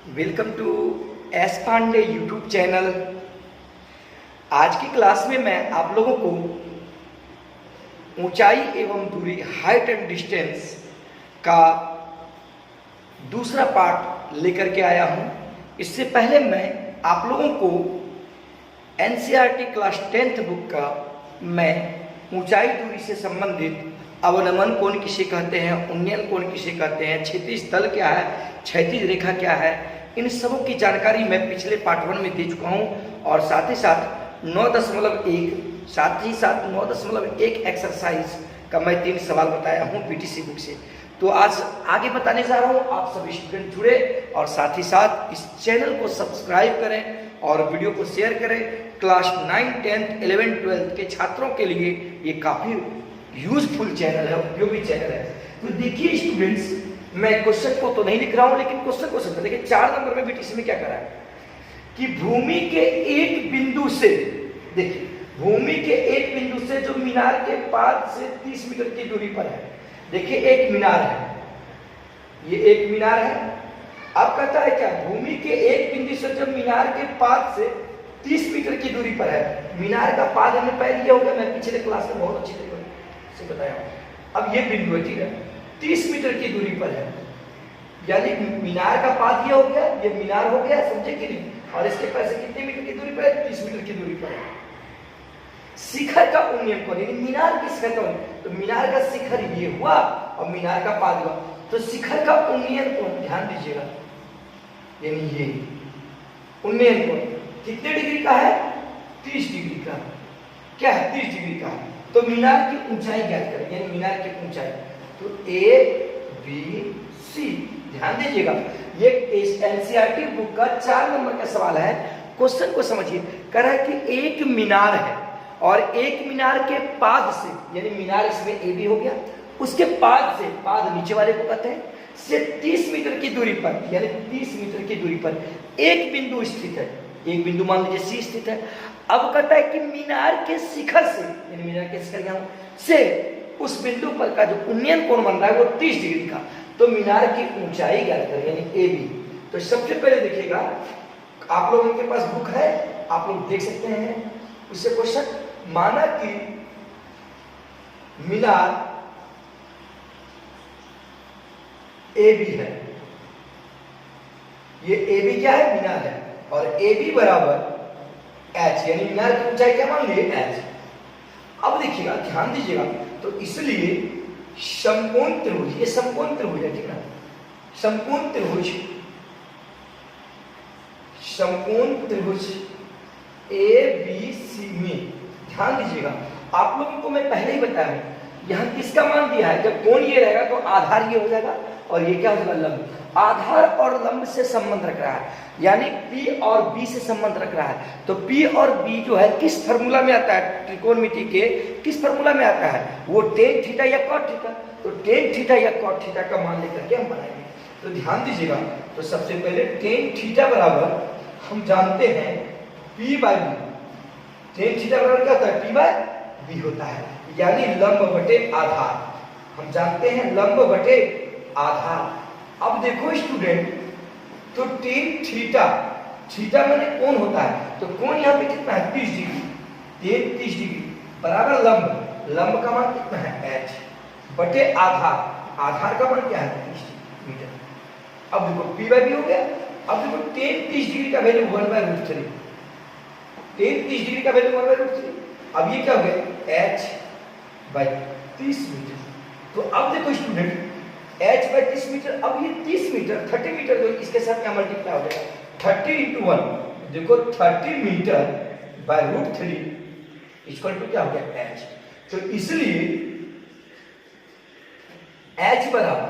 Welcome to S Pandey YouTube channel. आज की class में मैं आप लोगों को ऊंचाई एवं दूरी हाइट एंड डिस्टेंस का दूसरा पार्ट लेकर के आया हूं। इससे पहले मैं आप लोगों को एनसीईआरटी क्लास 10th बुक का मैं ऊंचाई दूरी से संबंधित अवनमन कोण किसे कहते हैं, उन्नयन कोण किसे कहते हैं, क्षैतिज तल क्या है, क्षैतिज रेखा क्या है, इन सबों की जानकारी मैं पिछले पार्ट 1 में दे चुका हूं। और साथ ही साथ 9.1 एक्सरसाइज का मैं 3 सवाल बताया हूं पीटीसी बुक से। तो आज आगे बताने जा रहा हूं। आप सभी स्टूडेंट जुड़े और साथ ही साथ इस चैनल को सब्सक्राइब करें और वीडियो को शेयर करें। क्लास 9, 10th, 11th, 12th के छात्रों के लिए ये काफ़ी यूजफुल चैनल है, उपयोगी चैनल है। तो देखिए स्टूडेंट्स, मैं क्वेश्चन को तो नहीं लिख रहा हूं, लेकिन क्वेश्चन को समझ। देखिए 4 नंबर में बीटीसी में क्या करा है कि भूमि के एक बिंदु से, देखिए भूमि के एक बिंदु से जो मीनार के पाद से 30 मीटर की दूरी पर है। देखिए एक मीनार है, ये एक मीनार है। अब कहता है क्या, भूमि के एक बिंदु से जब मीनार के पाद से 30 मीटर की दूरी पर है। मीनार का पाद हमने पहले लिया होगा, मैं पिछले क्लास में बहुत अच्छी तरीके से बताया हूं। अब ये बिंदु है, ठीक है, 30 मीटर की दूरी पर है, यानी मीनार का पाद ये हो गया, ये मीनार हो गया, समझे कि नहीं। और इसके पास से कितने मीटर की दूरी पर है, 30 मीटर की दूरी पर है। शिखर का उन्नयन कोण, यानी मीनार की शिखर का उन्नयन, तो मीनार का शिखर ये हुआ और मीनार का पाद हुआ, तो शिखर का उन्नयन कोण ध्यान दीजिएगा, यानी ये उन्नयन कोण कितने डिग्री का है, 30 डिग्री का। क्या है, 30 डिग्री का है। तो मीनार की ऊंचाई ज्ञात करें, यानी मीनार की ऊंचाई। तो ए बी सी, ध्यान दीजिएगा, ये एनसीईआरटी बुक का 4 नंबर का सवाल है। क्वेश्चन को समझिए। कह रहा है कि एक मीनार है और एक मीनार के पाद से, यानी मीनार इसमें ए बी हो गया, उसके पाद से, पाद नीचे वाले को कहते हैं, से 30 मीटर की दूरी पर, यानी 30 मीटर की दूरी पर एक बिंदु स्थित है। एक बिंदु मान लीजिए सी स्थित है। अब कहता है कि मीनार के शिखर से, यानी मीनार के शिखर यहाँ से उस बिंदु पर का जो उन्नयन कोण बन रहा है वो 30 डिग्री का। तो मीनार की ऊंचाई ज्ञात करें, यानी ए बी। तो सबसे पहले देखिएगा, आप लोगों के पास बुक है, आप लोग देख सकते हैं उससे क्वेश्चन। माना कि मीनार ए बी है, ये ए बी क्या है, मीनार है, और ए बी बराबर एच, यानी मीनार की ऊंचाई क्या मान ली, एच। अब देखिएगा, ध्यान दीजिएगा, तो इसलिए समकोण त्रिभुज, ये समकोण त्रिभुज है, ठीक है, समकोण त्रिभुज, समकोण त्रिभुज ए बी सी में ध्यान दीजिएगा। आप लोगों को मैं पहले ही बताया, यहां किसका मान दिया है, जब कोण ये रहेगा तो आधार ये हो जाएगा और ये क्या हो जाएगा, लंब। आधार और लंब से संबंध रख रहा है, यानी P और B से संबंध रख रहा है। तो P और B जो है किस फार्मूला में आता है, त्रिकोणमिति के किस फार्मूला में आता है, वो tan थीटा या cot थीटा। तो tan थीटा या cot थीटा का मान लेकर के हम बनाएंगे। तो ध्यान दीजिएगा, तो सबसे पहले tan थीटा बराबर हम जानते हैं P by B। tan theta बराबर क्या होता है, P बाई B होता है, यानी लंब बटे आधार। हम जानते हैं लंब बटे आधार। अब देखो स्टूडेंट, तो tan थीटा, थीटा माने कोण होता है, तो कोण यहाँ पे कितना है, 30 डिग्री। tan 30 डिग्री बराबर लंब, लंब का मान कितना है, h बटे आधार, आधार का मान क्या है, 30 मीटर। अब देखो p बाई b हो गया। अब देखो tan 30 डिग्री का वैल्यू 1/√3, tan 30 डिग्री का वैल्यू 1/√3। अब ये क्या हो गया, h बाई 30 मीटर। तो अब देखो स्टूडेंट, h बाई 30 मीटर, अब ये 30 मीटर 30 मीटर जो इसके साथ क्या मल्टीप्लाई हो जाएगा, 30 × 1, देखो 30 मीटर बाई √3 इक्वल टू क्या हो गया, h। तो इसलिए h बराबर,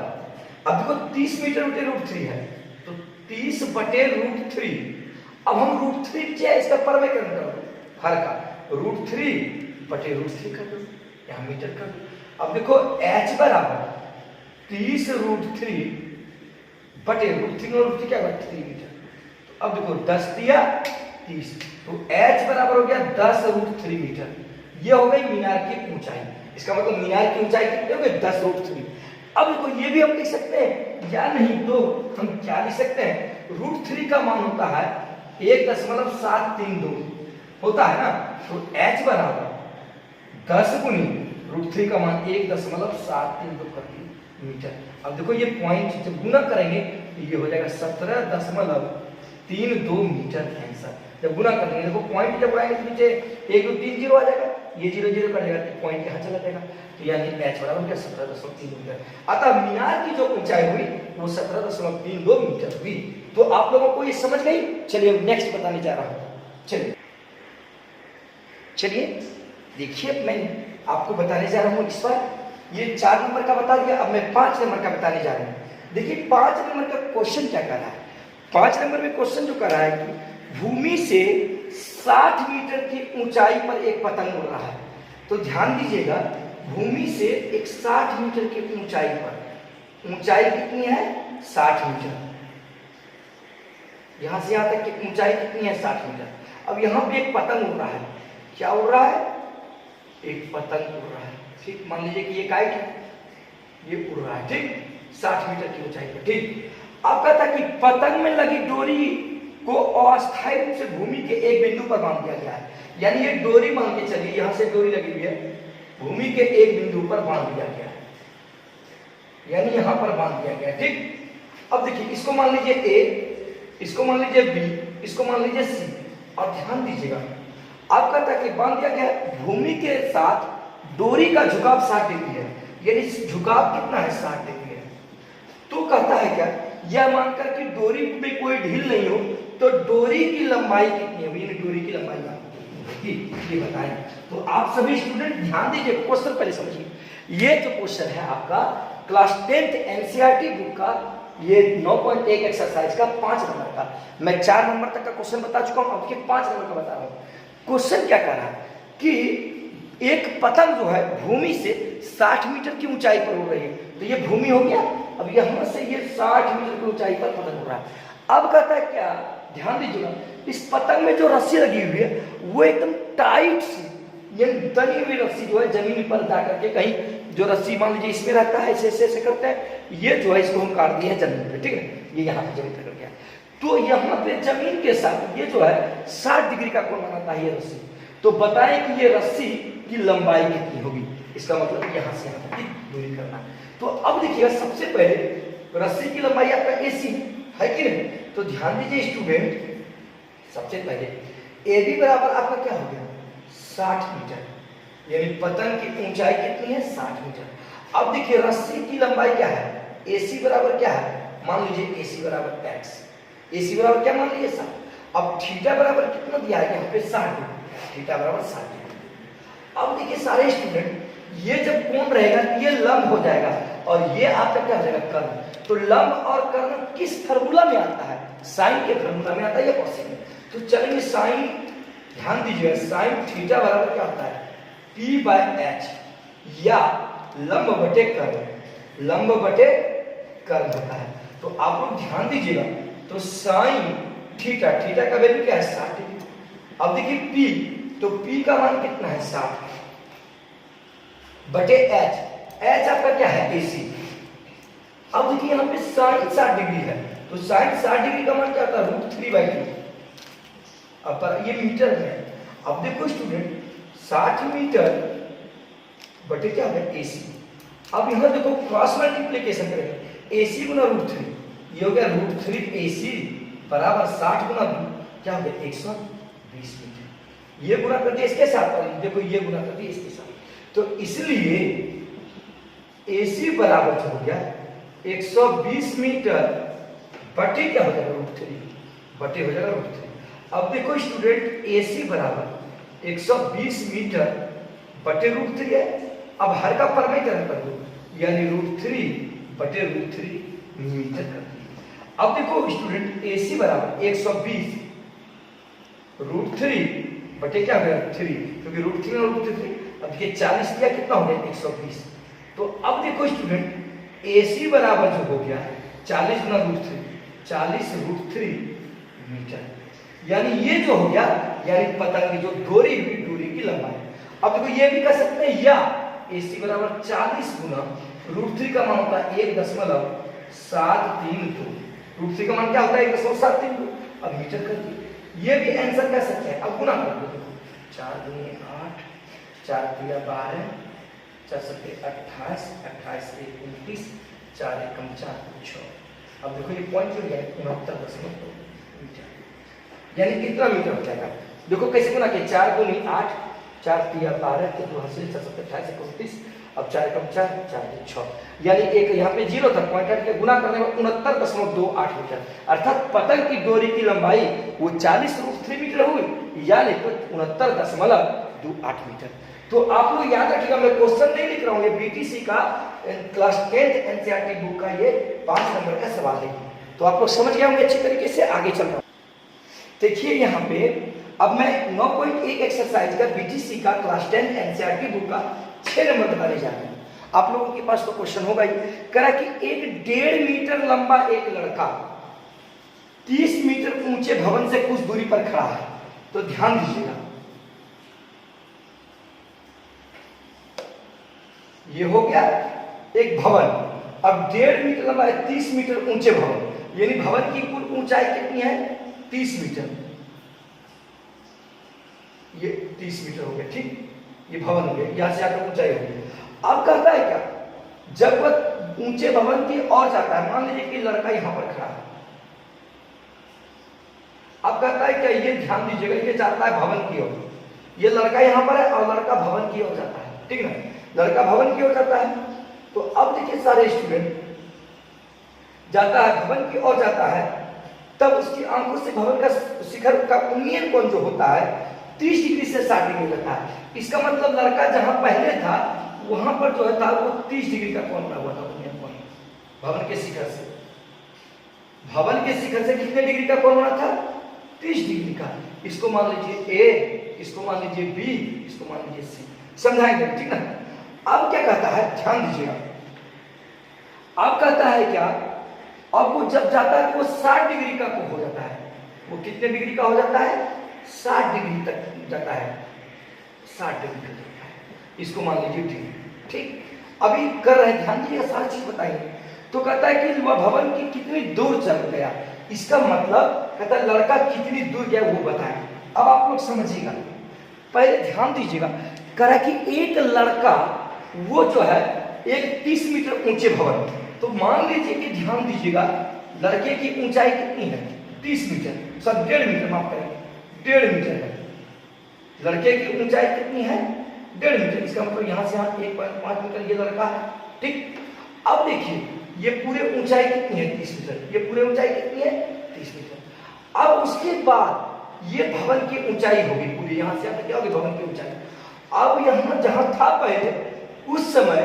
अब देखो 30 मीटर बटे √3 है, तो 30 बटे √3। अब हम √3 क्या है, इसका परमेकरण कर दो, हर का √3 बटे √3 कर दो, यहाँ मीटर कर दो। अब देखो h बराबर 30 √3 बटे √3 और √3 क्या होगा, 3 मीटर। तो अब देखो 10 दिया 30, तो h बराबर हो गया 10√3 मीटर। ये हो गई मीनार की ऊंचाई। इसका मतलब मीनार की ऊंचाई कितनी हो गई, 10√3। अब देखो ये भी हम लिख सकते हैं या नहीं तो हम क्या लिख सकते हैं, √3 का मान होता है 1.732 होता है ना। तो h बराबर 10 गुनी √3 का मान 1.732 प्रति मीटर। अब देखो ये पॉइंट जब गुना करेंगे तो ये हो जाएगा 17.32 मीटर आंसर। जब गुना करेंगे देखो पॉइंट जब आएंगे तो नीचे 1 2 3 0 आ जाएगा, ये 0 0 कटेगा तो पॉइंट यहाँ चला जाएगा। तो यानी h बराबर क्या 17.3 मीटर। अतः मीनार की जो ऊंचाई हुई वो 17.32 मीटर हुई। तो आप लोगों को ये समझ गई। चलिए नेक्स्ट बताने जा रहा हूं। चलिए देखिए मैं आपको बताने जा रहा हूं इस बार ये 4 नंबर का बता दिया, अब मैं 5 नंबर का बताने जा रहा हूं। देखिए 5 नंबर का क्वेश्चन क्या कर रहा है। 5 नंबर में क्वेश्चन जो कर रहा है कि भूमि से 60 मीटर की ऊंचाई पर एक पतंग उड़ रहा है। तो ध्यान दीजिएगा, भूमि से एक 60 मीटर की ऊंचाई पर, ऊंचाई कितनी है 60 मीटर, यहां से यहां तक की ऊंचाई कितनी है 60 मीटर। अब यहां पे एक पतंग उड़ रहा है, क्या उड़ रहा है, एक पतंग उड़ रहा है। ठीक, मान लीजिए कि ये काइट ये उड़ रहा है, ठीक 60 मीटर की ऊंचाई पर। ठीक, अब कहता है कि पतंग में लगी डोरी को अस्थायी रूप से भूमि के एक बिंदु पर बांध दिया गया है। यानी ये डोरी मान के चलिए, यहां से डोरी लगी हुई है, भूमि के एक बिंदु पर बांध दिया गया है, यानी यहां पर बांध दिया गया है। ठीक, अब देखिए इसको मान लीजिए ए, इसको मान लीजिए बी, इसको मान लीजिए सी। और ध्यान दीजिएगा अब कहता है कि बांध दिया गया भूमि के साथ डोरी का झुकाव 60 डिग्री है, यानी झुकाव कितना है 60 डिग्री है। तो कहता है क्या, यह मानकर कि डोरी में कोई ढील नहीं हो तो डोरी की लंबाई कितनी है, डोरी की लंबाई ये बताएं। तो आप सभी स्टूडेंट ध्यान दीजिए, क्वेश्चन पहले समझिए। ये जो क्वेश्चन है आपका क्लास 10th एनसीईआरटी बुक का, ये 9.1 एक्सरसाइज का 5 नंबर का। मैं 4 नंबर तक का क्वेश्चन बता चुका हूं, अब के 5 नंबर का बता रहा हूं। क्वेश्चन क्या कह रहा है कि एक पतंग जो है भूमि से 60 मीटर की ऊंचाई पर उड़ रही है। तो ये भूमि हो गया, अब यहां से ये 60 मीटर की ऊंचाई पर पतंग उड़ रहा है। अब कहता है क्या, ध्यान दीजिएगा, इस पतंग में जो रस्सी लगी हुई है वो एकदम टाइट सी, ये तनी हुई रस्सी जो है जमीन पर जाकर के कहीं जो रस्सी मान लीजिए इसमें रहता है, ऐसे ऐसे करते हैं, ये जो है इसको हम काट दिए हैं जमीन पे। ठीक है, ये यहाँ पे जमीन पर गया, तो यहाँ पे जमीन के साथ ये जो है 60 डिग्री का कोण बनाता है ये रस्सी। तो बताएं कि ये रस्सी की लंबाई कितनी होगी, इसका मतलब यहाँ से यहाँ तक की दूरी करना। तो अब देखिएगा, सबसे पहले रस्सी की लंबाई आपका AC है कि नहीं। तो ध्यान दीजिए स्टूडेंट, सबसे पहले AB बराबर आपका क्या हो गया 60 मीटर, यानी पतंग की ऊंचाई कितनी है 60 मीटर। अब देखिए रस्सी की लंबाई क्या है, AC बराबर क्या है, मान लीजिए AC बराबर x, AC बराबर क्या मान लीजिए 60। अब थीटा बराबर कितना दिया है यहाँ पे 60 डिग्री, थीटा बराबर 60 डिग्री। अब देखिए सारे स्टूडेंट, ये जब कोण रहेगा ये लंब हो जाएगा और ये आपका क्या हो जाएगा कर्ण। तो लंब और कर्ण किस फार्मूला में आता है, साइन के फार्मूला में आता है या कॉसेक में। तो चलेंगे साइन, ध्यान दीजिए साइन थीटा बराबर क्या होता है P/h, या लंब बटे कर्ण, लंब बटे कर्ण होता है। तो आप लोग ध्यान दीजिएगा, तो साइन थीटा, थीटा का वैल्यू क्या है 60 डिग्री। अब देखिए P, तो P का मान कितना है 60 बटे h, h आपका क्या है AC। अब देखिए यहाँ पे साइन 60 डिग्री है, तो साइन 60 डिग्री का मान क्या होता है √3/2। अब पर ये मीटर में, अब देखो स्टूडेंट 60 मीटर बटे क्या होगा AC। अब यहाँ देखो क्रॉस मल्टीप्लीकेशन करेंगे, AC गुना √3, ये हो गया √3AC बराबर 60 गुना क्या हो गया 120 मीटर। ये गुना कर दिया इसके साथ, देखो ये गुना कर दिया इसके साथ। तो इसलिए AC बराबर जो हो गया 120 मीटर बटे क्या हो जाएगा √3, बटे हो जाएगा √3। अब देखो स्टूडेंट AC बराबर 120 मीटर बटे √3 है। अब हर का परमेटर कर दो, यानी √3 बटे √3 मीटर कर दिए। अब देखो स्टूडेंट AC बराबर 120 √3 बटे क्या हो गया 3, क्योंकि √3 और √3। अब देखिए 40 दिया कितना हो गया 120। तो अब देखो स्टूडेंट AC बराबर जो हो गया 40 गुना √3, 40 √3 मीटर, यानी ये जो हो गया, यानी पतंग की जो डोरी हुई डोरी की लंबाई। अब देखो ये भी कर सकते हैं, या AC बराबर 40 गुना √3 का मान होता है 1.732, 732। रूट 3 का मान क्या होता है 1.732। अब मीटर कर दिए, ये भी आंसर कह सकते हैं। अब गुना कर दो, 4 दूनी 8, 4 तिया 12, 4 सत्ते 28, 28 एक 29, 4 एकम 4 6। अब देखो ये पॉइंट जुड़ गया 69.2 मीटर, यानी कितना मीटर हो जाएगा। देखो कैसे गुना किया, 4 दूनी 8, 4 तिया 12, 2 हासिल 4 सत्ते 28 29, अब 4 एकम 4, 4 6, यानी एक यहाँ पे जीरो था, पॉइंट हट के गुना करने में 69.28 मीटर। अर्थात पतंग की डोरी की लंबाई वो 40√3 मीटर हुई, यानी तो 69.28 मीटर। तो आप लोग याद रखिएगा, मैं क्वेश्चन नहीं लिख रहा हूँ, ये बीटीसी का क्लास 10th एनसीईआरटी बुक का ये 5 नंबर का सवाल है। तो आप लोग समझ गए होंगे अच्छी तरीके से। आगे चल रहा हूँ, देखिए यहाँ पे अब मैं 9.1 एक्सरसाइज का बीटीसी का क्लास 10th एनसीईआरटी बुक का 6 नंबर बताने जा रहे हैं। आप लोगों के पास तो क्वेश्चन होगा ही, करा कि एक 1.5 मीटर लंबा एक लड़का 30 मीटर ऊंचे भवन से कुछ दूरी पर खड़ा है। तो ध्यान दीजिएगा, ये हो गया एक भवन। अब 1.5 मीटर लंबा है, 30 मीटर ऊंचे भवन, यानी भवन की कुल ऊंचाई कितनी है 30 मीटर। ये 30 मीटर हो गया, ठीक, ये भवन हो गया, यहां से आकर ऊंचाई हो गई। अब कहता है क्या, जब वह ऊंचे भवन की ओर जाता है, मान लीजिए कि लड़का यहां पर खड़ा है। अब कहता है क्या, ये ध्यान दीजिएगा, ये जाता है भवन की ओर, ये लड़का यहां पर है और लड़का भवन की ओर जाता है, ठीक ना, लड़का भवन की ओर जाता है। तो अब देखिए सारे स्टूडेंट, जाता है भवन की ओर जाता है, तब उसकी आंखों से भवन का शिखर का उन्नयन कोण जो होता है 30 डिग्री से 60 डिग्री रहता है। इसका मतलब लड़का जहां पहले था वहां पर जो है था वो 30 डिग्री का कोण बना हुआ था उन्नयन कोण भवन के शिखर से। भवन के शिखर से कितने डिग्री का कोण बना था 30 डिग्री का। इसको मान लीजिए ए, इसको मान लीजिए बी, इसको मान लीजिए सी, समझाएंगे, ठीक ना। अब क्या कहता है, ध्यान दीजिएगा, अब कहता है क्या, अब वो जब जाता है तो वो 60 डिग्री का हो जाता है। वो कितने डिग्री का हो जाता है 60 डिग्री तक जाता है, 60 डिग्री तक जाता है, इसको मान लीजिए डी, ठीक। अभी कर रहे हैं, ध्यान दीजिएगा, सारी चीज बताएंगे। तो कहता है कि वह भवन की कितनी दूर चल गया, इसका मतलब कहता है लड़का कितनी दूर गया वो बताएं। अब आप लोग समझिएगा, पहले ध्यान दीजिएगा, करा कि एक लड़का वो जो है एक 30 मीटर ऊंचे भवन, तो मान लीजिए कि ध्यान दीजिएगा लड़के की ऊंचाई कितनी है 30 मीटर, सब 1.5 मीटर, माफ करें 1.5 मीटर है। लड़के की ऊंचाई कितनी है 1.5 मीटर, इसका मतलब यहां से यहां 1.5 मीटर ये लड़का है, ठीक। अब देखिए ये पूरे ऊंचाई कितनी है 30 मीटर, ये पूरे ऊंचाई कितनी है 30 मीटर। अब उसके बाद ये भवन की ऊंचाई होगी पूरी, यहां से यहां तक क्या होगी भवन की ऊंचाई। अब यहां जहां था पहले उस समय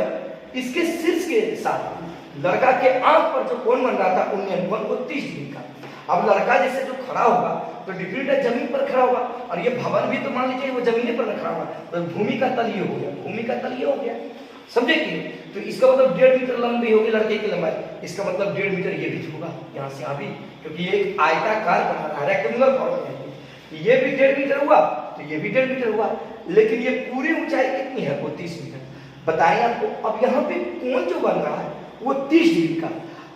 इसके शीर्ष के साथ लड़का के आंख पर जो कोण बन रहा था उन्नयन कोण वो 30 डिग्री का। अब लड़का जैसे जो खड़ा होगा तो डिग्री जमीन पर खड़ा होगा, और ये भवन भी तो मान लीजिए वो जमीन पर खड़ा होगा, तो भूमि का तल ये हो गया, भूमि का तल ये हो गया, समझे कि। तो इसका मतलब 1.5 मीटर लंबी होगी लड़के की लंबाई, इसका मतलब 1.5 मीटर ये भी होगा यहाँ से यहाँ भी, क्योंकि ये एक आयताकार बना रहा है, रेक्टेंगुलर फॉर्म में, ये भी 1.5 मीटर हुआ तो ये भी 1.5 मीटर हुआ, लेकिन ये पूरी ऊंचाई कितनी है वो 30 मीटर बताएं आपको। अब यहाँ पे कोण जो बन रहा है वो 30 डिग्री का।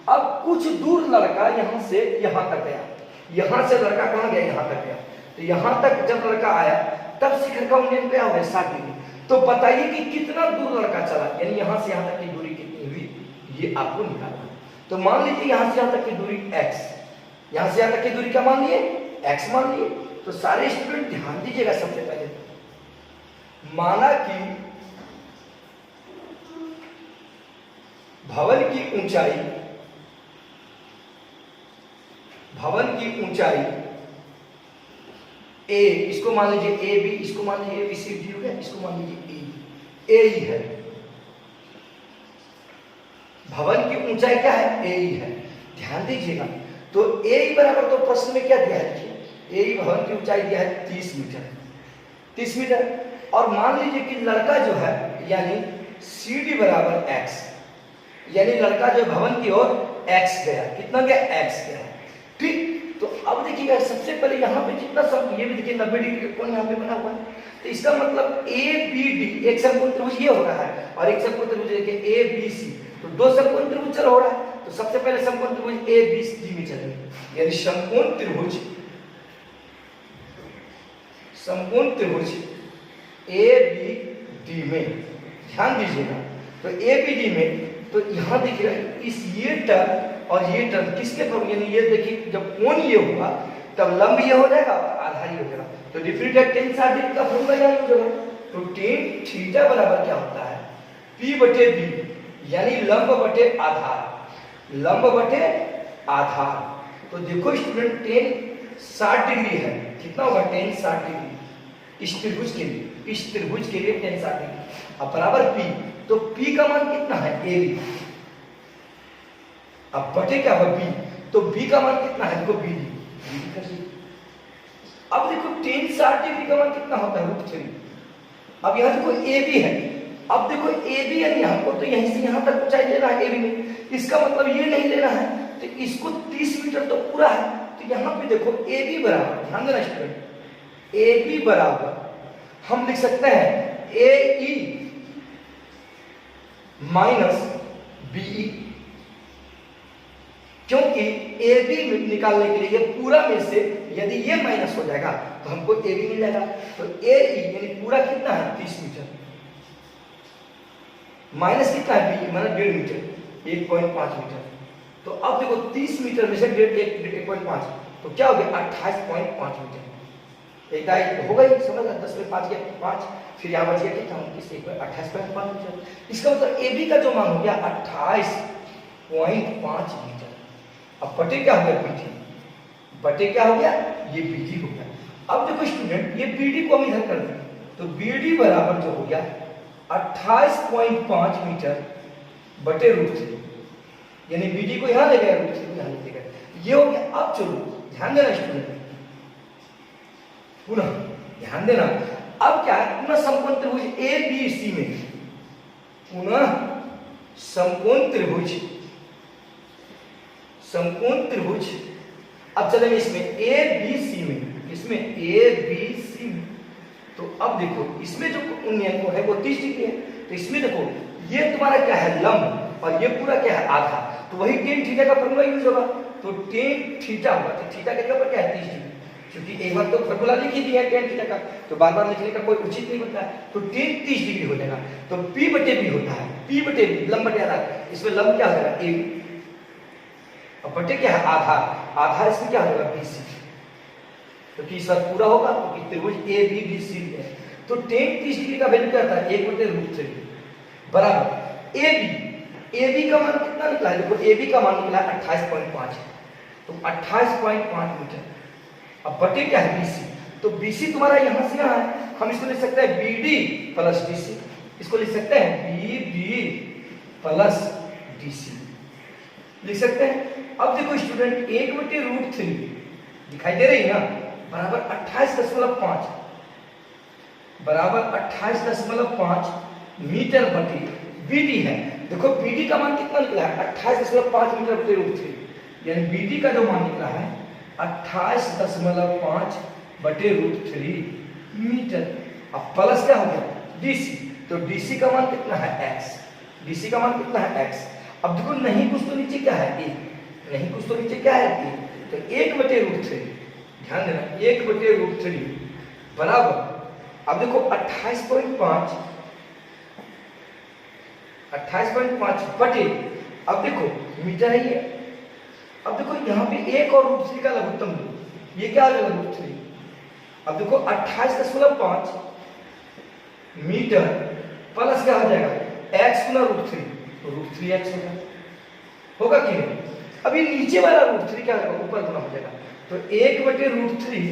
अब कुछ दूर लड़का यहाँ से यहाँ तक गया, यहाँ से लड़का कहाँ गया यहाँ तक गया, तो यहाँ तक जब लड़का आया तब शिखर का उन्नयन क्या हो गया 60 डिग्री। तो बताइए कि कितना दूर लड़का चला, यानी यहाँ से यहाँ तक की दूरी कितनी हुई, ये आपको निकालना। तो मान लीजिए यहाँ से यहाँ तक की दूरी x, यहाँ से यहाँ तक की दूरी क्या मान लिए x मान लिए। तो सारे स्टूडेंट ध्यान दीजिएगा, सबसे पहले माना कि भवन की ऊंचाई ए, इसको मान लीजिए ए बी, इसको मान लीजिए ए बी सी डी हो गया, इसको मान लीजिए ए ही है। भवन की ऊंचाई क्या है ए ही है, ध्यान दीजिएगा। तो ए बराबर तो प्रश्न में क्या दिया है, देखिए ए भवन की ऊंचाई दिया है 30 मीटर, 30 मीटर। और मान लीजिए कि लड़का जो है यानी सी डी बराबर एक्स, यानी लड़का जो भवन की ओर x गया, कितना गया x गया, ठीक। तो अब देखिएगा सबसे पहले यहाँ पे जितना सब ये भी देखिए 90 डिग्री का कोण यहाँ पे बना हुआ है, तो इसका मतलब ए बी डी एक समकोण त्रिभुज ये हो रहा है, और एक समकोण त्रिभुज देखिए ए बी सी, तो 2 समकोण त्रिभुज चल हो रहा है। तो सबसे पहले समकोण त्रिभुज ए बी डी में चलेंगे, यानी समकोण त्रिभुज ए बी डी में ध्यान दीजिएगा। तो ए बी डी में तो यहां देखिएगा इस ये टर्म और ये टर्म किसके फॉर्म, यानी ये देखिए जब कोण ये होगा तब लंब ये हो जाएगा और आधार ये हो जाएगा। तो डिफरेंट है टेन 60 का फॉर्मूला यहां हो जाएगा। तो टेन थीटा बराबर क्या होता है, P बटे B, यानी लंब बटे आधार, लंब बटे आधार। तो देखो स्टूडेंट टेन 60 डिग्री है, कितना होगा टेन 60 डिग्री इस त्रिभुज के लिए, इस त्रिभुज के लिए टेन 60 डिग्री। अब बराबर P, तो P का मान कितना है AB, अब बटे क्या होगा B, तो B का मान कितना है, देखो BD, अब देखो टेन 60 डिग्री का मान कितना होता है √3। अब यहाँ देखो AB है, अब देखो AB यानी हमको तो यहीं से यहाँ तक ऊंचाई लेना है AB में, इसका मतलब ये नहीं लेना है, तो इसको 30 मीटर तो पूरा है। तो यहाँ पे देखो AB बराबर, ध्यान देना स्टूडेंट, AB बराबर हम लिख सकते हैं AE माइनस BE, क्योंकि AB निकालने के लिए पूरा में से यदि ये माइनस हो जाएगा तो हमको AB मिल जाएगा। तो AE यानी पूरा कितना है 30 मीटर, माइनस कितना है B माइनस 1.5 मीटर 1.5 मीटर। तो अब देखो 30 मीटर में से 1.5 तो क्या हो गया 28.5 मीटर। एक दाई हो गई, समझ 10 में 5 गया 5, फिर यहाँ बच गया कितना 28.5 मीटर। इसका मतलब AB का जो मान हो गया 28.5 मीटर। अब बटे क्या हो गया BD, बटे क्या हो गया ये BD हो गया। अब देखो स्टूडेंट ये BD को हम इधर कर दें, तो BD बराबर जो हो गया 28.5 मीटर बटे √3, यानी BD को यहां ले गया √3 को यहां ले गया, ये हो गया। अब चलो ध्यान देना स्टूडेंट, पुनः ध्यान देना, अब क्या है पुनः समकोण त्रिभुज ABC में, पुनः समकोण त्रिभुज अब चलेंगे इसमें ABC में, इसमें ABC में। तो अब देखो इसमें जो कोण है वो 30 डिग्री है, तो इसमें देखो ये तुम्हारा क्या है लंब और ये पूरा क्या है आधा, तो वही टेन थीटा का फॉर्मूला यूज होगा। तो टेन थीटा होगा, तो थीटा के जगह पर क्या है 30 डिग्री, क्योंकि एक बार तो फॉर्मूला लिख ही दिया है टेन थीटा का, तो बार बार लिखने का कोई उचित नहीं बनता है। तो टेन 30 डिग्री हो जाएगा। तो P बटे B होता है, P बटे B लंब बटे आधार, इसमें लंब क्या हो जाएगा AB और बटे क्या है आधार, आधार इसमें क्या हो जाएगा BC। तो कि इस बार पूरा होगा तो त्रिभुज ABBC है। तो टेन 30 डिग्री का वैल्यू क्या आता है 1/√3 बराबर AB का मान कितना निकला है, देखो AB का मान निकला है 28.5, तो 28.5 मीटर। अब बटे क्या है BC, तो BC तुम्हारा यहां से यहां है, हम इसको लिख सकते हैं BD प्लस DC, इसको लिख सकते हैं BD प्लस DC लिख सकते हैं। अब देखो स्टूडेंट 1/√3 दिखाई दे रही है ना, बराबर 28.5 बराबर 28.5 मीटर बटे BD है। देखो BD का मान कितना निकला है 28.5 मीटर बटे √3, यानी BD का जो मान निकला है 28.5 बटे √3 मीटर। अब प्लस क्या हो गया DC, तो DC का मान कितना है x, DC का मान कितना है x। अब देखो नहीं कुछ तो नीचे क्या है a, नहीं कुछ तो नीचे क्या है a, तो 1/√3, ध्यान देना 1/√3 बराबर, अब देखो 28.5 बटे, अब देखो मीटर है ये। अब देखो यहाँ पे 1 और √3 का लघुत्तम लो, ये क्या है √3। अब देखो 28.5 मीटर प्लस क्या हो जाएगा x गुना √3, तो √3x होगा कि नहीं। अब ये नीचे वाला √3 क्या होगा ऊपर गुना हो जाएगा, तो 1/√3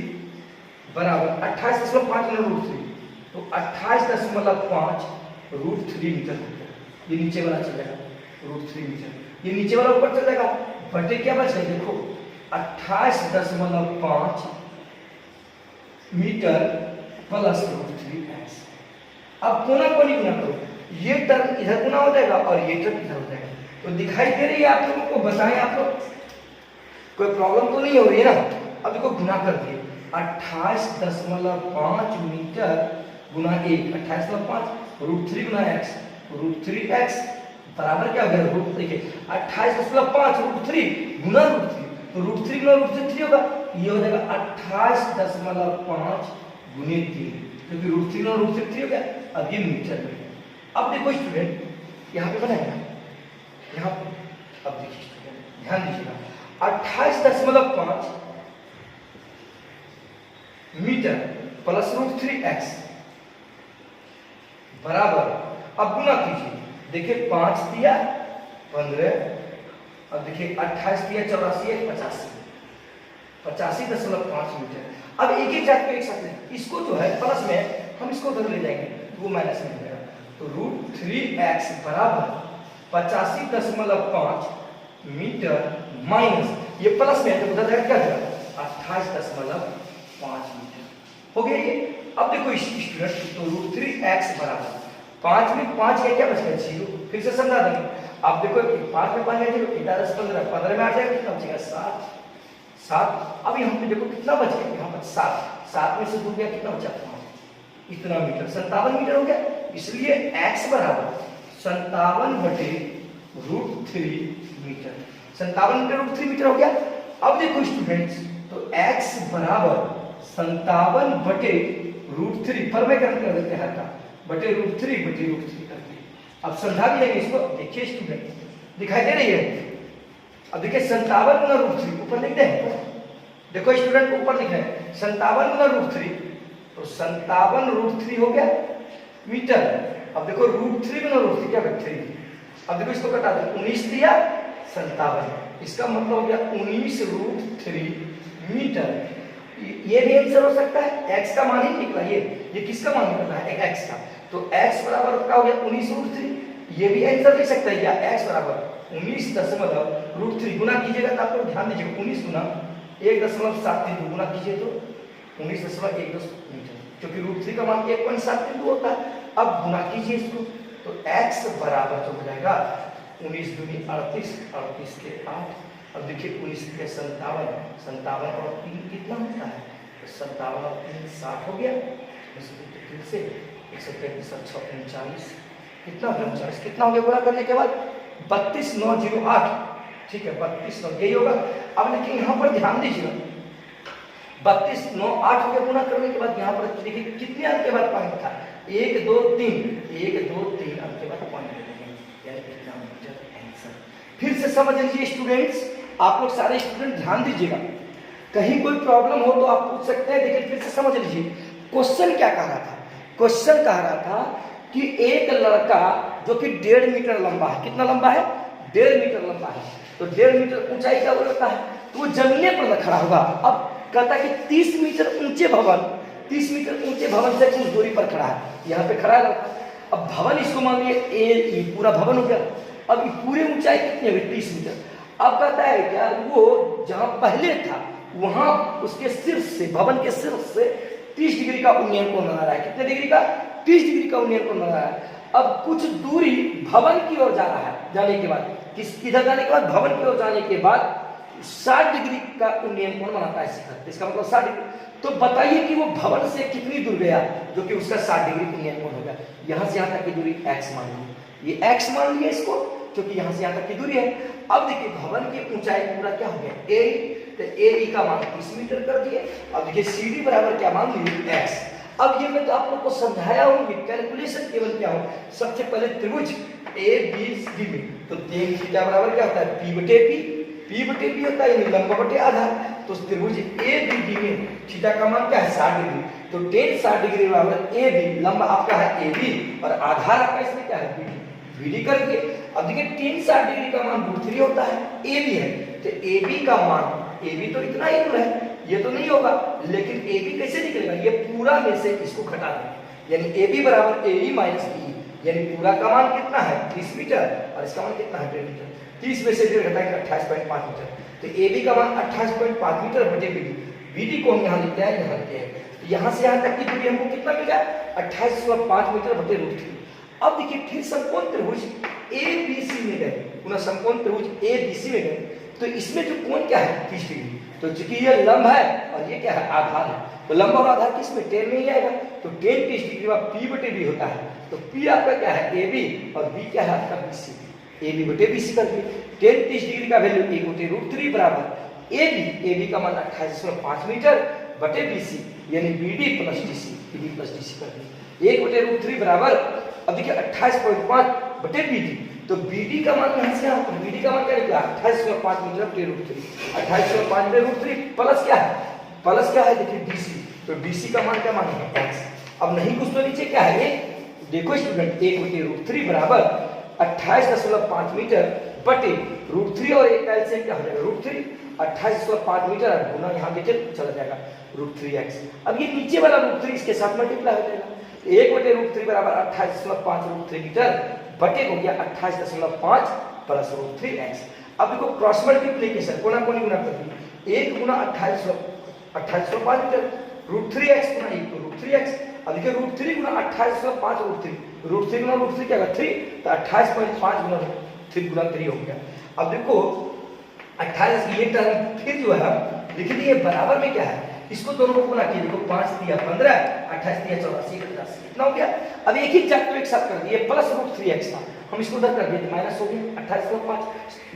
बराबर 28.5 गुना √3, तो 28.5 √3 मीटर हो गया। ये नीचे वाला चल जाएगा √3 मीटर, ये नीचे वाला ऊपर चल जाएगा, बटे क्या बच गया देखो 28.5 मीटर प्लस √3x। अब कोना कोनी गुना करो, ये टर्म इधर गुना हो जाएगा और ये टर्म इधर हो जाएगा। तो दिखाई दे रही है आप लोगों को, बताएं आप लोग कोई प्रॉब्लम तो नहीं हो रही है ना। अब देखो गुना कर दिए 28.5 मीटर गुना 1 28.5 √3 गुना x, √3x बराबर क्या हो गया रूट 3 के 28.5 रूट 3 गुना रूट 3, तो रूट 3 गुना रूट 3 होगा, ये हो जाएगा 28.5 गुने 3, क्योंकि रूट 3 गुना रूट 3 हो गया। अब ये मीटर में, अब देखो स्टूडेंट यहाँ पे बनाएगा, यहाँ पे अब देखिए स्टूडेंट ध्यान दीजिएगा, 28.5 मीटर प्लस रूट 3x बराबर, अब गुना कीजिए, देखिए 5 दिया 15, अब देखिए 28 दिया 84 85.5 मीटर। अब एक एक जात को एक साथ लें, इसको जो है प्लस में हम इसको उधर ले जाएंगे तो वो माइनस में हो जाएगा, तो रूट 3x बराबर 85.5 मीटर माइनस ये प्लस में है तो उधर जाएगा क्या जाएगा 28.5 मीटर हो गया ये। अब देखो स्टूडेंट, तो रूट 3x बराबर 5 में 5 का क्या बच गया 0, फिर से समझा देंगे। आप देखो 5 में 5 है 0, 15 15 में आ जाएगा कितना बचेगा 7। अब यहाँ पे देखो कितना बच गया, यहाँ पर 7 में से 2 गया कितना बचा 5, इतना मीटर 57 मीटर हो गया। इसलिए x बराबर 57 बटे root 3 metre, 57 metre root 3 metre हो गया। अब देखो स्टूडेंट्स, तो x बराबर 57 बटे रूट 3 पर में कर देते हैं का बटे रूट 3 करते हैं। अब समझा भी लेंगे इसको, देखिए स्टूडेंट दिखाई दे रही है, अब देखिए 57 गुना रूट 3 ऊपर लिख दें, देखो स्टूडेंट ऊपर लिख रहे हैं 57 गुना रूट 3, तो 57 रूट 3 हो गया मीटर। अब देखो रूट 3 गुना रूट 3 क्या है 3, अब देखो इसको कटा दो 19 दिया 57, इसका मतलब हो गया 19 रूट 3 मीटर। ये भी आंसर हो सकता है, x का मान ही निकला, ये किसका मान निकला है x का, तो x बराबर क्या हो गया 19 रूट 3, ये भी आंसर लिख सकता है क्या x बराबर 19.3 गुना कीजिएगा तो आपको ध्यान दीजिएगा 19 गुना 1.732 गुना कीजिए तो 19.110 मीटर, क्योंकि रूट 3 का मान 1.732 होता है। अब गुना कीजिए इसको, तो x बराबर तो हो जाएगा 19 दूनी 38, 38 के 8, अब देखिए 19 के 57, 57 और 3 कितना होता है, तो 57 और 3 60 हो गया, फिर से 133 और 6 39, कितना 39 कितना हो गया गुणा करने के बाद 32,908, ठीक है 32,9 यही होगा। अब लेकिन यहाँ पर ध्यान दीजिएगा 32,908 हो गया गुणा करने के बाद, यहाँ पर देखिए कितने अंक के बाद पॉइंट था 1 2 3 अंक के बाद पॉइंट लगेंगे, यानी कितना मीटर आंसर। फिर से समझ लीजिए स्टूडेंट्स, आप लोग सारे स्टूडेंट ध्यान दीजिएगा, कहीं कोई प्रॉब्लम हो तो आप पूछ सकते हैं, लेकिन फिर से समझ लीजिए क्वेश्चन क्या कह रहा था, क्वेश्चन कह रहा था कि एक लड़का जो कि 1.5 मीटर लंबा है, कितना लंबा है 1.5 मीटर लंबा है, तो 1.5 मीटर ऊंचाई का वो लड़का है, तो वो जमीने पर खड़ा होगा। अब कहता है कि 30 मीटर ऊंचे भवन से कुछ दूरी पर खड़ा है, यहाँ पे खड़ा है लड़का। अब भवन इसको मान लिया ए, पूरा भवन हो गया, अब पूरे ऊंचाई कितनी है 30 मीटर। अब कहता है क्या वो जहां पहले था वहां उसके शीर्ष से, भवन के शीर्ष से 30 डिग्री का उन्नयन कोण बना रहा है, कितने डिग्री का 30 डिग्री का उन्नयन कोण बना रहा है। अब कुछ दूरी भवन की ओर जा रहा है, जाने के बाद किधर जाने के बाद भवन की ओर जाने के बाद 60 डिग्री का उन्नयन कोण बनाता है शिखर, इसका मतलब 60 डिग्री। तो बताइए कि वो भवन से कितनी दूर गया जो कि उसका 60 डिग्री उन्नयन कोण हो गया। यहां से यहां तक की दूरी x मान ली, ये x मान लिया इसको, क्योंकि यहां से यहां तक की दूरी है। अब देखिए भवन की ऊंचाई पूरा क्या हो गया a, तो a का मान 30 मीटर कर दिए। अब देखिए CD बराबर क्या मान लिए x। अब ये मैं तो आप लोग को समझाया हूँ, कैलकुलेशन केवल क्या हो, सबसे पहले त्रिभुज ABCD में तो tan थीटा बराबर क्या होता है P बटे P होता है, यानी लंब बटे आधार। तो त्रिभुज ABD में थीटा का मान क्या है 60 डिग्री, तो tan 60 डिग्री बराबर AB, लंब आपका है AB और आधार आपका इसमें क्या है BD करके। अब देखिए tan 60 डिग्री का मान √3 होता है, AB है, तो AB का मान, AB तो इतना ही दूर है, ये तो नहीं होगा, लेकिन AB कैसे निकलेगा, ये पूरा में से इसको घटा देंगे, यानी AB बराबर AE माइनस BE, यानी पूरा का मान कितना है 30 मीटर और इसका मान कितना है 1.5 मीटर। 30 में से 1.5 घटाएंगे 28.5 मीटर, तो AB का मान 28.5 मीटर बटे BD को हम यहाँ लिखते हैं, यहाँ लिखते हैं, तो यहाँ से यहाँ तक की दूरी हमको कितना मिल गया 28.5 मीटर बटे √3। अब देखिए फिर समकोण त्रिभुज ABC में गए, पुनः समकोण त्रिभुज ABC में गए, तो इसमें जो कोण क्या है 30 डिग्री, तो चूंकि ये लंब है और ये क्या है आधार है, तो लंब और आधार किसमें tan में ही आएगा, तो tan 30 डिग्री का P बटे B होता है, तो P आपका क्या है AB और B क्या है आपका BC। ए बी बटे बी सी कर दिए। टेन 30 डिग्री का वैल्यू 1 बटे √3 बराबर ए बी का मान 28.5 मीटर बटे बी सी यानी B D plus D C कर दिए। 1 बटे √3 बराबर अब देखिए 28.5 बटे बी डी, तो बी डी का मान यहाँ से यहाँ बी डी का मान क्या निकला 28.5 मीटर बटे √3, 28.5 बटे √3 प्लस क्या है देखिए डी सी, तो डी सी का मान क्या मान है x। अब नहीं कुछ तो नीचे क्या है ये देखो स्टूडेंट 1 बटे √3 बराबर 28.5 मीटर बटे √3 और एक एलसीएम क्या हो जाएगा √3, 28.5 मीटर गुना यहाँ देखिए चला जाएगा √3x। अब ये नीचे वाला √3 इसके साथ मल्टीप्लाई हो जाएगा, 1 बटे √3 बराबर 28.5 √3 मीटर बटे हो गया 28.5 प्लस √3x। अब देखो क्रॉस मल्टीप्लिकेशन कोना कोनी गुना कर दी, 1 गुना 28.5 मीटर √3x गुना 1 तो √3x। अब देखिए √3 गुना 28.5 √3 गुना √3 क्या होगा 3, तो 28.5 गुना 3 गुना 3 हो गया। अब देखो 28 ये टर्म फिर जो है लिख दिए बराबर में क्या है, इसको दोनों को गुना किए, देखो 5 दिया 15, 28 दिया 84, 50 कितना हो गया। अब एक ही जात को एक साथ कर दिए, प्लस √3x था हम इसको उधर कर दिए माइनस हो गया 28.5,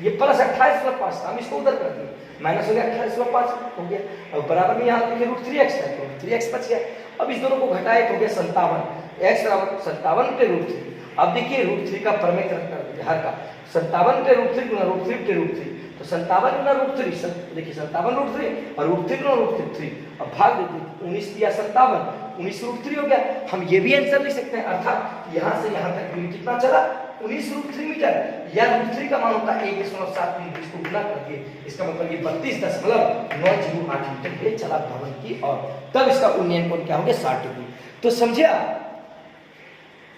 ये प्लस 28.5 था हम इसको उधर कर दिए माइनस हो गया 28.5 हो गया। अब बराबर में यहाँ देखिए √3x था तो 3x बच गया। अब इस दोनों को घटाए तो हो गया 57, x बराबर 57 पे √3। अब देखिए √3 का प्रमेय कर दिया हर का 57 पे √3 गुना √3 पे √3, तो 57 गुना √3 देखिए 57 √3 और √3 गुना √3। अब भाग देते 19 दिया 57, 19 √3 हो गया। हम ये भी आंसर लिख सकते हैं, अर्थात यहाँ से यहाँ तक दूरी कितना चला 19 √3 मीटर, या √3 का मान होता है 1.7 मीटर, इसको गुना कर दिए, इसका मतलब ये 32.908 मीटर ये चला भवन की और तब इसका उन्नयन कोण क्या हो गया 60 डिग्री। तो समझे आप,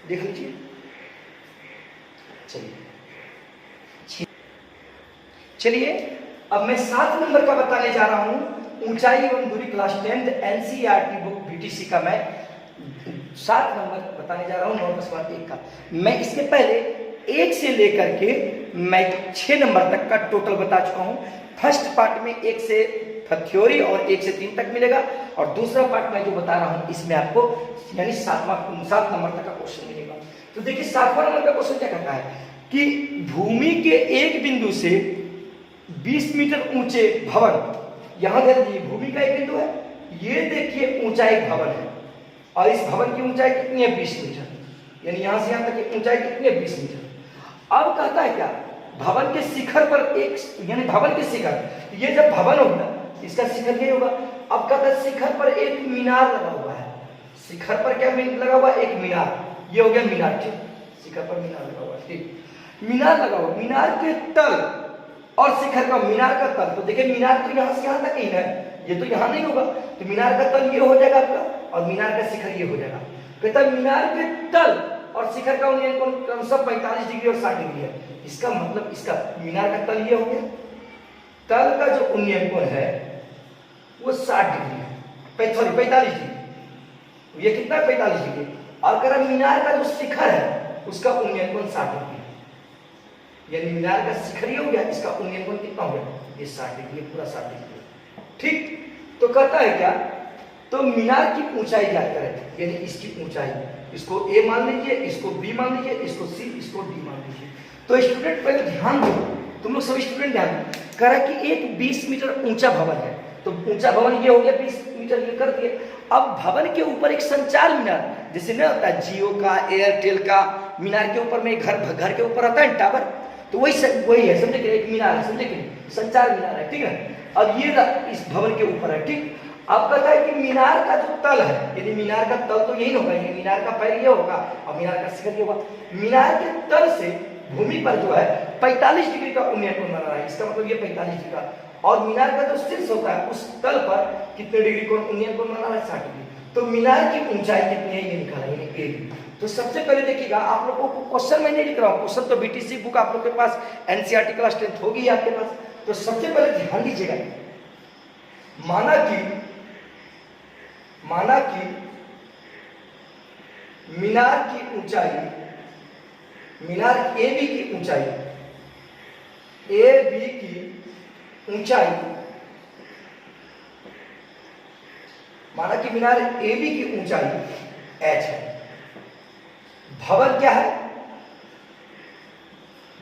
देख लीजिए। चलिए अब मैं 7 नंबर का बताने जा रहा हूं, ऊंचाई एवं दूरी क्लास 10 एनसीईआरटी बुक बीटीसी का मैं 7 नंबर बताने जा रहा हूं 9+1 का। मैं इसके पहले 1 से लेकर के मैं 6 नंबर तक का टोटल बता चुका हूं। फर्स्ट पार्ट में 1 से थ्योरी और 1 से 3 तक मिलेगा, और दूसरा पार्ट में जो बता रहा हूं इसमें आपको यानी 7 नंबर तक का क्वेश्चन मिलेगा। तो देखिए 7वां नंबर का क्वेश्चन क्या कहता है कि भूमि के एक बिंदु से 20 मीटर ऊंचे भवन, यहां देखिए भूमि का एक बिंदु है, ये देखिए ऊंचा एक भवन है और इस भवन की ऊंचाई कितनी है 20 मीटर, यानी यहां से यहां तक की ऊंचाई कितनी है 20 मीटर। अब कहता है क्या भवन के शिखर पर एक, यानी भवन के शिखर, ये जब भवन होगा इसका शिखर ये होगा। अब कहता है शिखर पर एक मीनार लगा हुआ है, शिखर पर क्या लगा हुआ है एक मीनार, ये हो गया मीनार, ठीक, शिखर पर मीनार लगा हुआ है, ठीक, मीनार लगा हुआ, मीनार के तल और शिखर का मीनार का तल, तो देखिए मीनार तो यहाँ से यहाँ तक ही है, ये तो यहाँ नहीं होगा, तो मीनार का तल ये हो जाएगा आपका और मीनार का शिखर ये हो जाएगा। कहता है मीनार के तल और शिखर का उन्नयन कोण कम से 45 डिग्री और 60 डिग्री है। इसका मतलब इसका मीनार का तल ये हो गया, तल का जो उन्नयन कोण है वो 60 डिग्री है, सॉरी 45 डिग्री, ये कितना 45 डिग्री, और अगर मीनार का जो शिखर है उसका उन्नयन कोण 60 डिग्री, यानी मीनार का शिखर ये हो गया, इसका उन्नयन कोण कितना हो गया ये 60 डिग्री, पूरा 60 डिग्री, ठीक। तो कहता है क्या, तो मीनार की ऊंचाई ज्ञात करें, यानी इसकी ऊंचाई, इसको ए मान लीजिए, इसको बी मान लीजिए, इसको सी, इसको डी मान लीजिए। तो स्टूडेंट पहले ध्यान दो, तुम लोग सभी स्टूडेंट ध्यान दो, कह रहा है कि एक 20 मीटर ऊंचा भवन है, तो ऊंचा भवन ये हो गया 20 मीटर, ये कर दिए। अब भवन के ऊपर एक संचार मीनार, जैसे ना होता है जियो का, एयरटेल का मीनार के ऊपर में घर के ऊपर आता है टावर, तो वही है, समझे कि एक मीनार है, समझे कि संचार मीनार है, ठीक है। अब ये इस भवन के ऊपर है, ठीक। अब कहता है कि मीनार का जो तल है, यदि मीनार का तल तो यही होगा, ये मीनार का पैर ये होगा और मीनार का शिखर ये होगा, मीनार के तल से भूमि पर जो है 45 डिग्री का उन्नयन कोण बना रहा है, इसका मतलब ये 45 डिग्री का, और मीनार का जो शीर्ष होता है उस तल पर कितने डिग्री कोण उन्नयन कोण बना रहा है 60 डिग्री। तो मीनार की ऊंचाई कितनी है ये निकाला, यानी ए। तो सबसे पहले देखिएगा, आप लोगों को क्वेश्चन मैं नहीं लिख रहा हूँ, क्वेश्चन तो बीटीसी बुक आप लोग के पास एनसीईआरटी क्लास 10 होगी आपके पास। तो सबसे पहले ध्यान दीजिएगा, माना कि मीनार की ऊंचाई, मीनार ए बी की ऊंचाई, ए बी की ऊंचाई, माना कि मीनार ए बी की ऊंचाई h है, भवन क्या है,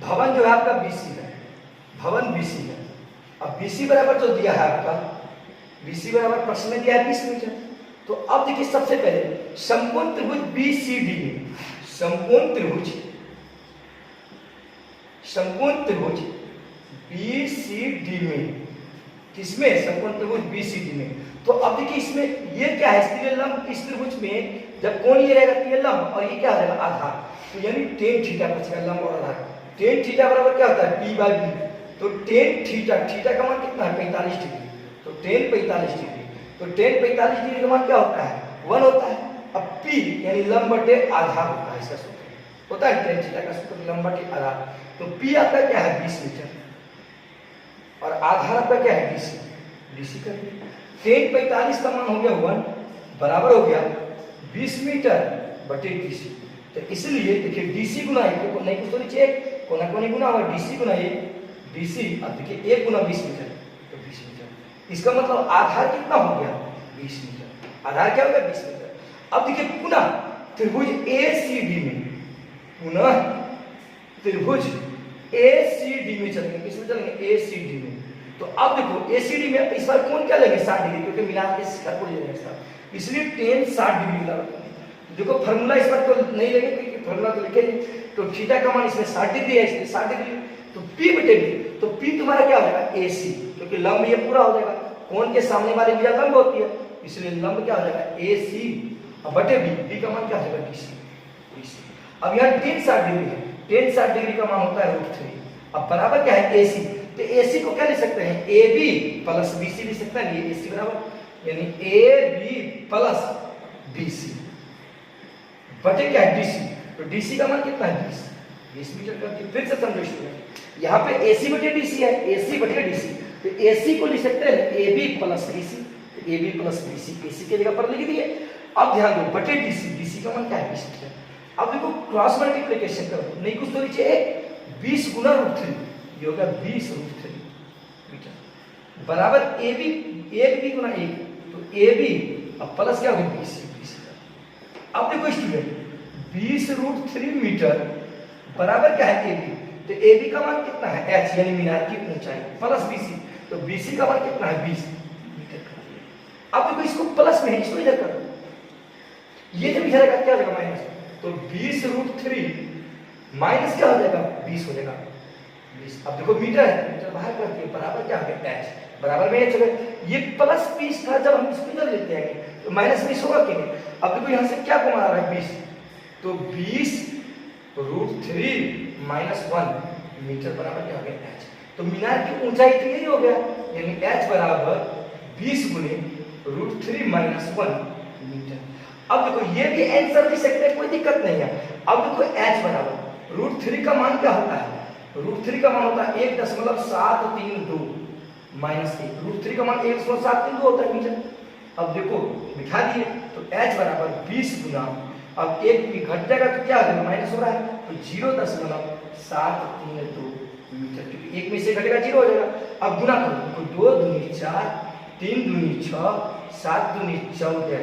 भवन जो है आपका BC है, भवन BC है। अब BC बराबर जो दिया है आपका, BC बराबर प्रश्न में दिया है 20 मीटर। तो अब देखिए सबसे पहले समकोण त्रिभुज BCD में, समकोण त्रिभुज BCD में, किसमें? समकोण त्रिभुज BCD में। तो अब देखिए इसमें ये क्या है, इसलिए लंब इस त्रिभुज में जब कोण ये रहेगा तो ये लंब और ये क्या हो जाएगा? आधार। तो यानी tan थीटा बचेगा, लंब और आधार। tan थीटा बराबर क्या होता है? P/B। तो tan थीटा, थीटा का मान कितना है? 45 डिग्री। तो tan 45 डिग्री, तो tan 45 डिग्री का मान क्या होता है? 1 होता है। अब P यानी लंब बटे आधार होता है, इसका सूत्र होता है tan थीटा का सूत्र लंब बटे आधार। तो P आपका क्या है? 20 मीटर और आधार आपका क्या है? BC कर दिया। tan 45 का मान हो गया 1 बराबर हो गया 20 मीटर बटे DC। तो इसलिए देखिए DC गुना ये को नहीं कुछ तो नीचे कोना कोनी गुना और DC गुना ये DC। अब देखिए 1 गुना 20 मीटर तो 20 मीटर। इसका मतलब आधार कितना हो गया? 20 मीटर। आधार क्या हो गया? 20 मीटर। अब देखिए पुनः त्रिभुज ACD में, पुनः त्रिभुज ACD में चलेंगे। किसमें चलेंगे? ACD में। तो अब देखो ACD में इस बार कौन क्या लेंगे? 60 डिग्री, क्योंकि मिलान के शिखर को ले लेंगे इसका, इसलिए tan 60 डिग्री लगा। देखो फार्मूला इस बार तो नहीं लेंगे क्योंकि फार्मूला तो लिखे नहीं। तो थीटा का मान इसमें 60 डिग्री है, इसलिए 60 डिग्री। तो P बटे B, तो P तुम्हारा क्या हो जाएगा? AC, क्योंकि लंब ये पूरा हो जाएगा। कोण के सामने वाली भुजा लंब होती है, इसलिए लंब क्या हो जाएगा? AC और बटे B का मान क्या हो जाएगा? BC। अब यहाँ tan 60 डिग्री है, tan 60 डिग्री का मान होता है √3। अब बराबर क्या है? AC। तो AC को क्या ले सकते हैं? AB प्लस BC ले सकते हैं। ये AC बराबर यानी AB प्लस BC बटे क्या है? DC। तो DC का मान कितना है? 20 मीटर कर दिया। फिर से समझो स्टूडेंट, यहाँ पे AC बटे DC है, AC बटे DC। तो AC को लिख सकते हैं AB प्लस BC। तो AB प्लस BC, AC के जगह पर लिख दिए। अब ध्यान दो बटे DC, DC का मान क्या है? 20 मीटर। अब देखो क्रॉस मल्टीप्लिकेशन करो, नहीं कुछ तो नीचे 20 गुना √3, ये होगा 20 √3 मीटर बराबर AB, 1 गुना 1, तो AB अब प्लस क्या होगा? 20। अब देखो स्टूडेंट 20 √3 मीटर बराबर क्या है? AB। तो AB का मान कितना है? H यानी मीनार की ऊंचाई प्लस BC। तो BC का मान कितना है? 20 मीटर। अब देखो इसको प्लस में है, इसको इधर कर दो, ये जब इधर का क्या हो जाएगा? माइनस। तो 20 √3 माइनस क्या हो जाएगा? 20 हो जाएगा 20। अब देखो मीटर है, मीटर बाहर कर दिए, बराबर क्या हो गया? H बराबर में H हो गया। ये प्लस 20 था, जब हम इसको इधर लेते हैं तो माइनस 20 होगा कि नहीं? अब देखो यहाँ से क्या कमा रहा है? 20। तो 20 √3 माइनस 1 मीटर बराबर क्या हो गया? H। तो मीनार की ऊंचाई तो यही हो गया, यानी H बराबर 20 गुने √3 माइनस 1 मीटर। अब देखो ये भी आंसर दे सकते हैं, कोई दिक्कत नहीं है। अब देखो H बराबर √3 का मान क्या होता है? √3 का मान होता है 1.732 माइनस 1। √3 का मान 1.732 होता है मीटर। अब देखो बिठा दिए, तो H बराबर 20 गुना, अब एक भी घट जाएगा तो क्या हो जाएगा? माइनस हो रहा है, तो 0.732 मीटर, क्योंकि एक में से घटेगा 0 हो जाएगा। अब गुना करो, तो 2 दूनी 4, 3 दूनी 6, 7 दूनी 14,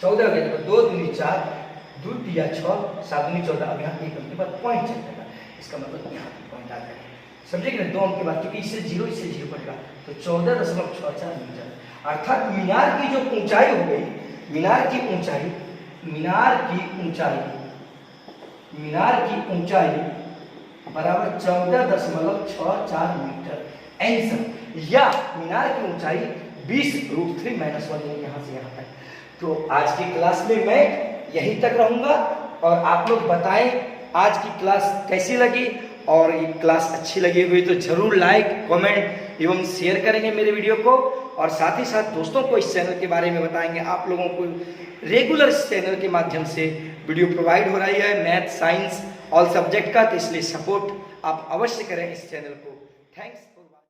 14 हो गया। तो 2 दूनी 4, 2 दिया 6, 7 दूनी 14। अब यहाँ एक अंक के बाद पॉइंट चल जाएगा, इसका मतलब यहाँ पे पॉइंट आ जाएगा। समझे कि नहीं? 2 अंक के बाद, क्योंकि इससे 0 कटेगा, तो 14.64 मीटर। अर्थात मीनार की जो ऊंचाई हो गई, मीनार की ऊंचाई बराबर 14.64 मीटर। आंसर या मीनार की ऊंचाई 20 √3 माइनस 1, यहाँ से यहाँ तक। तो आज की क्लास में मैं यहीं तक रहूंगा और आप लोग बताएं आज की क्लास कैसी लगी, और ये क्लास अच्छी लगी हुई तो जरूर लाइक, कमेंट एवं शेयर करेंगे मेरे वीडियो को, और साथ ही साथ दोस्तों को इस चैनल के बारे में बताएंगे। आप लोगों को रेगुलर इस चैनल के माध्यम से वीडियो प्रोवाइड हो रही है मैथ, साइंस, ऑल सब्जेक्ट का, तो इसलिए सपोर्ट आप अवश्य करें इस चैनल को। थैंक्स।